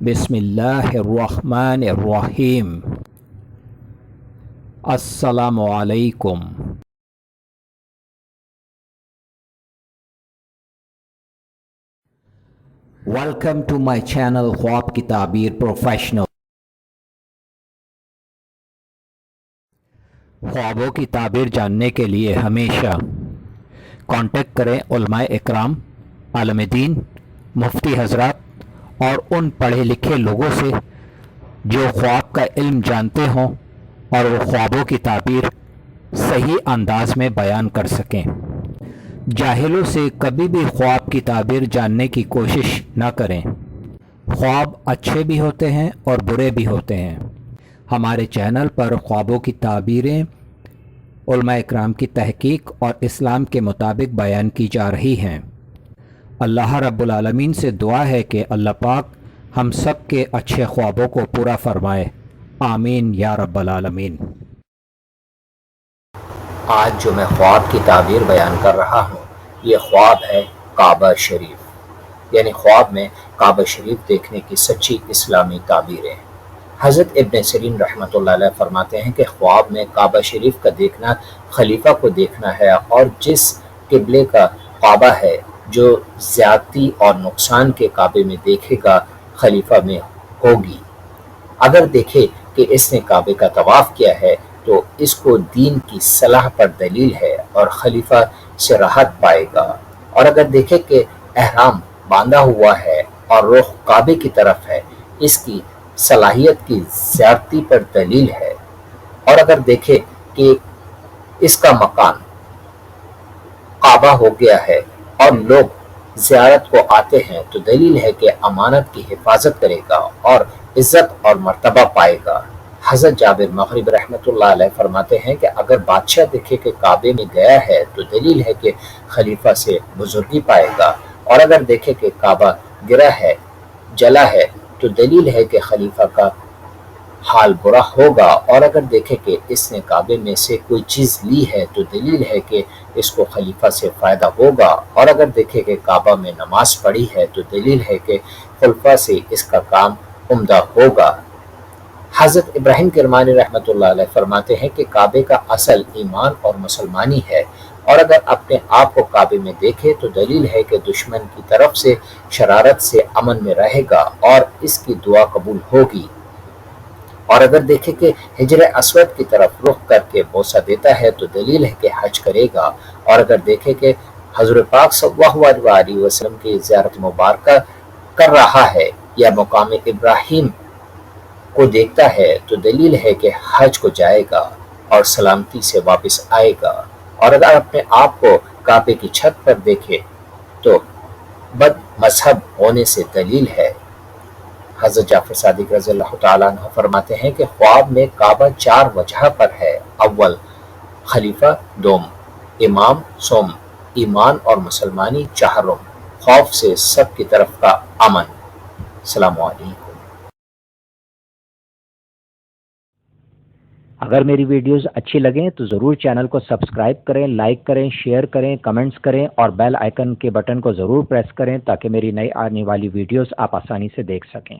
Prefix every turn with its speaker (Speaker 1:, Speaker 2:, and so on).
Speaker 1: بسم اللہ الرحمن الرحیم۔ السلام علیکم۔ ویلکم ٹو مائی چینل خواب کی تعبیر پروفیشنل۔ خوابوں کی تعبیر جاننے کے لیے ہمیشہ کانٹیکٹ کریں علماء اکرام، عالم دین، مفتی حضرات اور ان پڑھے لکھے لوگوں سے جو خواب کا علم جانتے ہوں اور وہ خوابوں کی تعبیر صحیح انداز میں بیان کر سکیں۔ جاہلوں سے کبھی بھی خواب کی تعبیر جاننے کی کوشش نہ کریں۔ خواب اچھے بھی ہوتے ہیں اور برے بھی ہوتے ہیں۔ ہمارے چینل پر خوابوں کی تعبیریں علماء اکرام کی تحقیق اور اسلام کے مطابق بیان کی جا رہی ہیں۔ اللہ رب العالمین سے دعا ہے کہ اللہ پاک ہم سب کے اچھے خوابوں کو پورا فرمائے، آمین یا رب العالمین۔ آج جو میں خواب کی تعبیر بیان کر رہا ہوں، یہ خواب ہے کعبہ شریف، یعنی خواب میں کعبہ شریف دیکھنے کی سچی اسلامی تعبیریں۔ حضرت ابن سیرین رحمۃ اللہ علیہ فرماتے ہیں کہ خواب میں کعبہ شریف کا دیکھنا خلیفہ کو دیکھنا ہے، اور جس قبلے کا کعبہ ہے جو زیادتی اور نقصان کے کعبے میں دیکھے گا خلیفہ میں ہوگی۔ اگر دیکھے کہ اس نے کعبے کا طواف کیا ہے تو اس کو دین کی صلاح پر دلیل ہے اور خلیفہ سے راحت پائے گا، اور اگر دیکھے کہ احرام باندھا ہوا ہے اور رخ کعبے کی طرف ہے، اس کی صلاحیت کی زیادتی پر دلیل ہے، اور اگر دیکھے کہ اس کا مکان کعبہ ہو گیا ہے اور لوگ زیارت کو آتے ہیں تو دلیل ہے کہ امانت کی حفاظت کرے گا اور عزت اور مرتبہ پائے گا۔ حضرت جابر مغرب رحمۃ اللہ علیہ فرماتے ہیں کہ اگر بادشاہ دیکھے کہ کعبے میں گیا ہے تو دلیل ہے کہ خلیفہ سے بزرگی پائے گا، اور اگر دیکھے کہ کعبہ گرا ہے، جلا ہے، تو دلیل ہے کہ خلیفہ کا حال برا ہوگا، اور اگر دیکھے کہ اس نے کعبے میں سے کوئی چیز لی ہے تو دلیل ہے کہ اس کو خلیفہ سے فائدہ ہوگا، اور اگر دیکھے کہ کعبہ میں نماز پڑھی ہے تو دلیل ہے کہ خلفاء سے اس کا کام عمدہ ہوگا۔ حضرت ابراہیم کرمانی رحمۃ اللہ علیہ فرماتے ہیں کہ کعبے کا اصل ایمان اور مسلمانی ہے، اور اگر اپنے آپ کو کعبے میں دیکھے تو دلیل ہے کہ دشمن کی طرف سے شرارت سے امن میں رہے گا اور اس کی دعا قبول ہوگی، اور اگر دیکھے کہ حجر اسود کی طرف رخ کر کے بوسہ دیتا ہے تو دلیل ہے کہ حج کرے گا، اور اگر دیکھے کہ حضور پاک صلی اللہ علیہ وسلم کی زیارت مبارکہ کر رہا ہے یا مقام ابراہیم کو دیکھتا ہے تو دلیل ہے کہ حج کو جائے گا اور سلامتی سے واپس آئے گا، اور اگر اپنے آپ کو کعبے کی چھت پر دیکھے تو بد مذہب ہونے سے دلیل ہے۔ حضرت جعفر صادق رضی اللہ تعالیٰ عنہ فرماتے ہیں کہ خواب میں کعبہ 4 وجہ پر ہے: اول خلیفہ، دوم امام، سوم ایمان اور مسلمانی، چہارم خوف سے سب کی طرف کا امن۔ السلام علیکم۔
Speaker 2: اگر میری ویڈیوز اچھی لگیں تو ضرور چینل کو سبسکرائب کریں، لائک کریں، شیئر کریں، کمنٹس کریں اور بیل آئیکن کے بٹن کو ضرور پریس کریں تاکہ میری نئی آنے والی ویڈیوز آپ آسانی سے دیکھ سکیں۔